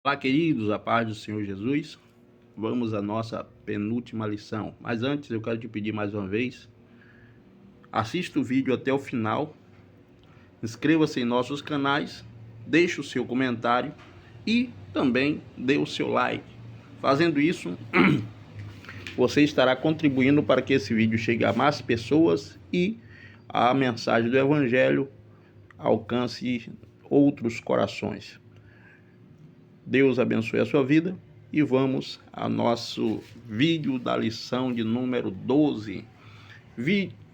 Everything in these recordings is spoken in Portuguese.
Olá, queridos, a paz do Senhor Jesus. Vamos à nossa penúltima lição. Mas antes, eu quero te pedir mais uma vez, assista o vídeo até o final, inscreva-se em nossos canais, deixe o seu comentário e também dê o seu like. Fazendo isso, você estará contribuindo para que esse vídeo chegue a mais pessoas e a mensagem do Evangelho alcance outros corações. Deus abençoe a sua vida e vamos ao nosso vídeo da lição de número 12.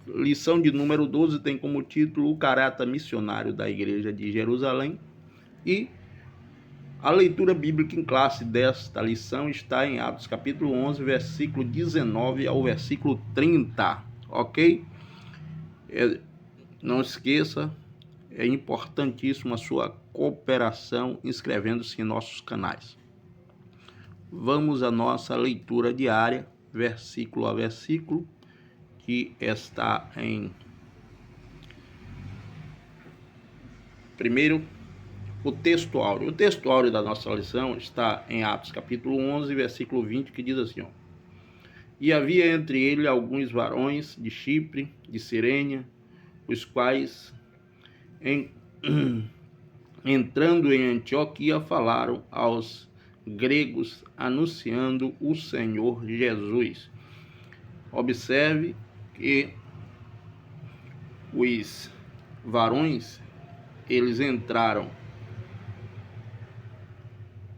Lição de número 12 tem como título o caráter missionário da Igreja de Jerusalém, e a leitura bíblica em classe desta lição está em Atos capítulo 11, versículo 19 ao versículo 30, ok? Não esqueça, é importantíssimo a sua cooperação inscrevendo-se em nossos canais. Vamos à nossa leitura diária, versículo a versículo, que está em... Primeiro, o texto áureo. O texto áureo da nossa lição está em Atos capítulo 11, versículo 20, que diz assim, ó: E havia entre eles alguns varões de Chipre, de Cirene, os quais, entrando em Antioquia, falaram aos gregos, anunciando o Senhor Jesus. Observe que os varões, eles entraram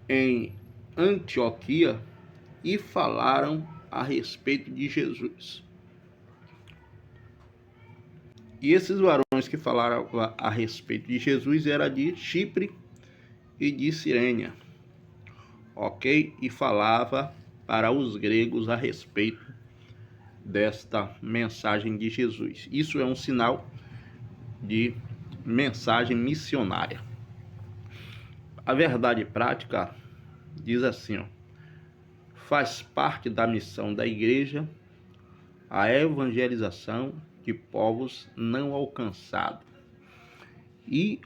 em Antioquia e falaram a respeito de Jesus. E esses varões que falaram a respeito de Jesus eram de Chipre e de Cirene, ok? E falava para os gregos a respeito desta mensagem de Jesus. Isso é um sinal de mensagem missionária. A verdade prática diz assim, ó: faz parte da missão da igreja a evangelização de povos não alcançados. E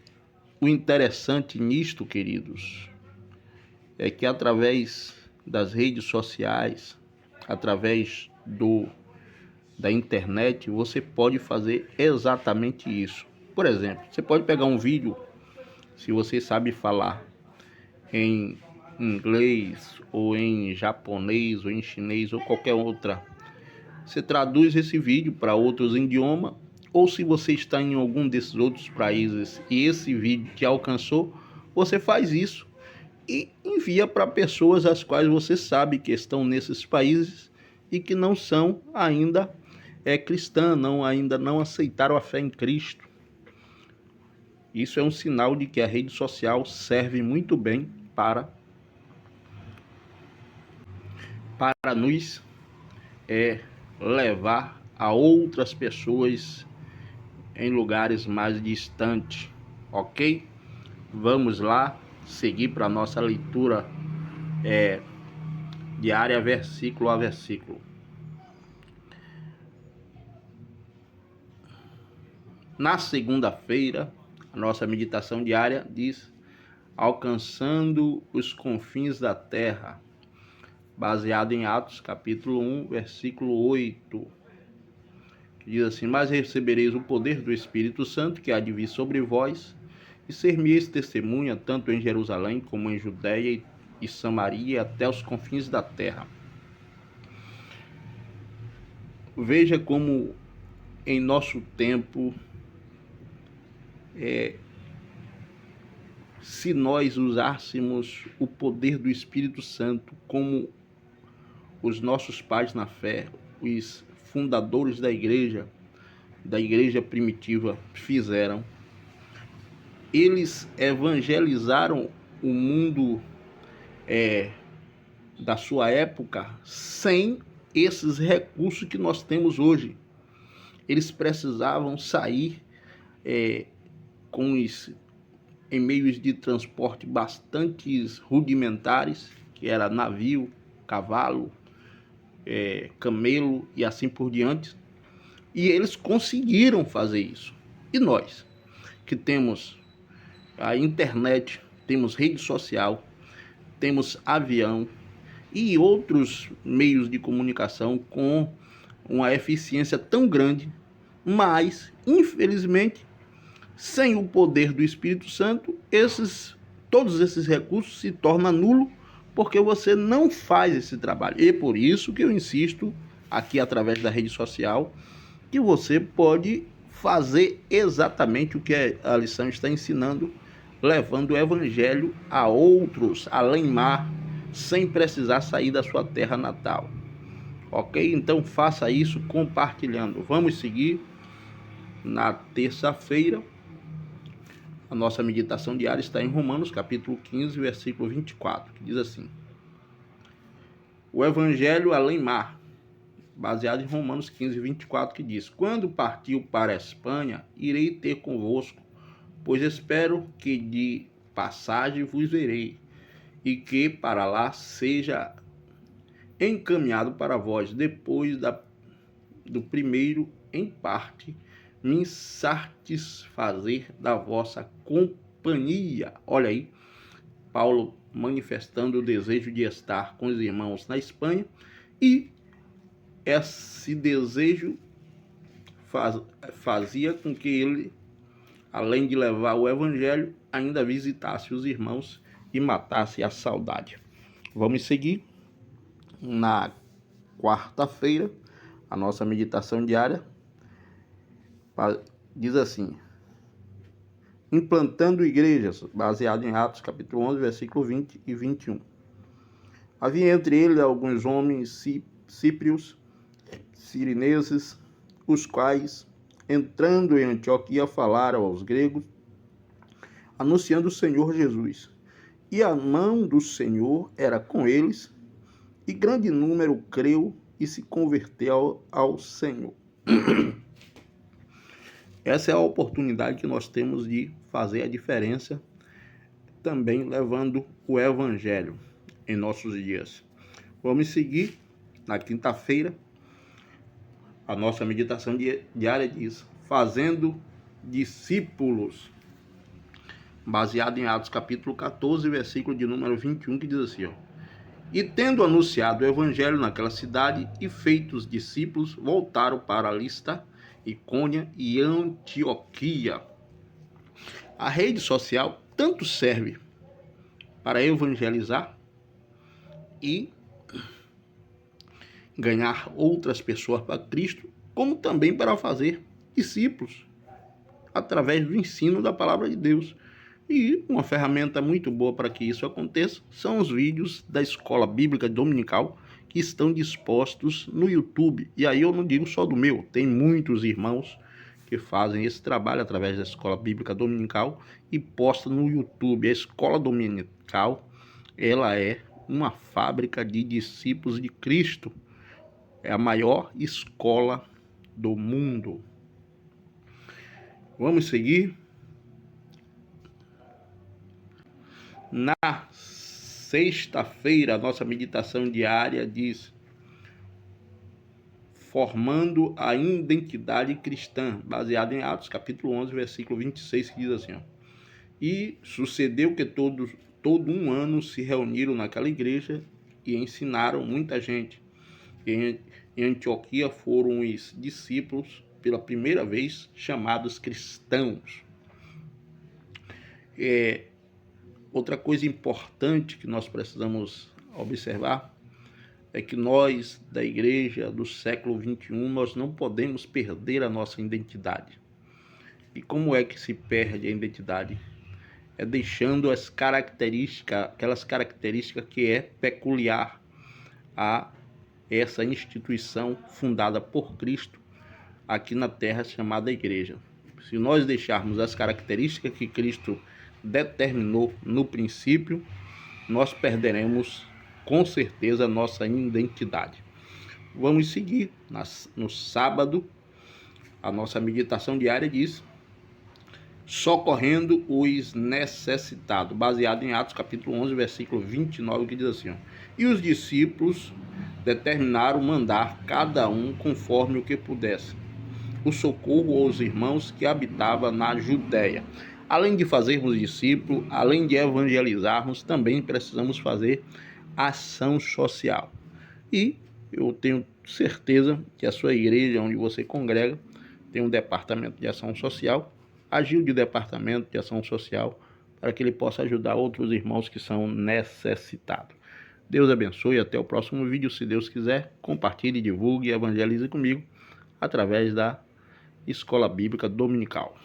o interessante nisto, queridos, é que através das redes sociais, através da internet, você pode fazer exatamente isso. Por exemplo, você pode pegar um vídeo, se você sabe falar em inglês, ou em japonês, ou em chinês, ou qualquer outra, você traduz esse vídeo para outros idiomas, ou se você está em algum desses outros países e esse vídeo te alcançou, você faz isso e envia para pessoas as quais você sabe que estão nesses países e que não são ainda cristãs, ainda não aceitaram a fé em Cristo. Isso é um sinal de que a rede social serve muito bem para nos levar a outras pessoas em lugares mais distantes, ok? Vamos lá, seguir para a nossa leitura diária, versículo a versículo. Na segunda-feira, a nossa meditação diária diz: alcançando os confins da terra, baseado em Atos capítulo 1, versículo 8, que diz assim: mas recebereis o poder do Espírito Santo, que há de vir sobre vós, e ser-me-eis testemunha tanto em Jerusalém como em Judeia e Samaria, até os confins da terra. Veja como em nosso tempo, se nós usássemos o poder do Espírito Santo como os nossos pais na fé, os fundadores da igreja primitiva fizeram, eles evangelizaram o mundo da sua época sem esses recursos que nós temos hoje. Eles precisavam sair em meios de transporte bastante rudimentares, que era navio, cavalo, camelo e assim por diante. E eles conseguiram fazer isso. E nós, que temos a internet, temos rede social, temos avião e outros meios de comunicação com uma eficiência tão grande, mas, infelizmente, sem o poder do Espírito Santo, todos esses recursos se tornam nulos, porque você não faz esse trabalho. E é por isso que eu insisto aqui através da rede social, que você pode fazer exatamente o que a lição está ensinando, levando o evangelho a outros, além mar, sem precisar sair da sua terra natal. Ok? Então faça isso compartilhando. Vamos seguir na terça-feira. A nossa meditação diária está em Romanos, capítulo 15, versículo 24, que diz assim: o evangelho além mar, baseado em Romanos 15, 24, que diz: quando partiu para a Espanha, irei ter convosco, pois espero que de passagem vos verei, e que para lá seja encaminhado para vós, depois do primeiro, em parte, me satisfazer da vossa companhia. Olha aí, Paulo manifestando o desejo de estar com os irmãos na Espanha, e esse desejo fazia com que ele, além de levar o evangelho, ainda visitasse os irmãos e matasse a saudade. Vamos seguir. Na quarta-feira, a nossa meditação diária diz assim: implantando igrejas, baseado em Atos capítulo 11, versículo 20 e 21. Havia entre eles alguns homens cíprios, sirineses, os quais, entrando em Antioquia, falaram aos gregos, anunciando o Senhor Jesus. E a mão do Senhor era com eles, e grande número creu e se converteu ao Senhor. Essa é a oportunidade que nós temos de fazer a diferença, também levando o evangelho em nossos dias. Vamos seguir na quinta-feira. A nossa meditação diária diz: fazendo discípulos, baseado em Atos capítulo 14, versículo de número 21, que diz assim: e tendo anunciado o evangelho naquela cidade e feitos discípulos, voltaram para Listra, Icônia e Antioquia. A rede social tanto serve para evangelizar e ganhar outras pessoas para Cristo, como também para fazer discípulos através do ensino da palavra de Deus. E uma ferramenta muito boa para que isso aconteça são os vídeos da Escola Bíblica Dominical, que estão dispostos no YouTube. E aí eu não digo só do meu, tem muitos irmãos que fazem esse trabalho através da Escola Bíblica Dominical e postam no YouTube. A Escola Dominical, ela é uma fábrica de discípulos de Cristo. É a maior escola do mundo. Vamos seguir. Na sexta-feira, a nossa meditação diária diz: formando a identidade cristã, baseado em Atos capítulo 11, versículo 26, que diz assim: e sucedeu que todo um ano se reuniram naquela igreja e ensinaram muita gente. Em Antioquia foram os discípulos, pela primeira vez, chamados cristãos. Outra coisa importante que nós precisamos observar é que nós, da igreja do século XXI, nós não podemos perder a nossa identidade. E como é que se perde a identidade? É deixando aquelas características que é peculiar a essa instituição fundada por Cristo aqui na terra, chamada igreja. Se nós deixarmos as características que Cristo determinou no princípio, nós perderemos com certeza a nossa identidade. Vamos seguir. No sábado, a nossa meditação diária diz: socorrendo os necessitados, baseado em Atos capítulo 11, versículo 29, que diz assim: e os discípulos determinaram mandar cada um conforme o que pudesse o socorro aos irmãos que habitavam na Judéia. além de fazermos discípulos, além de evangelizarmos, também precisamos fazer ação social. E eu tenho certeza que a sua igreja, onde você congrega, tem um departamento de ação social. Ajude o departamento de ação social para que ele possa ajudar outros irmãos que são necessitados. Deus abençoe, até o próximo vídeo, se Deus quiser. Compartilhe, divulgue e evangelize comigo através da Escola Bíblica Dominical.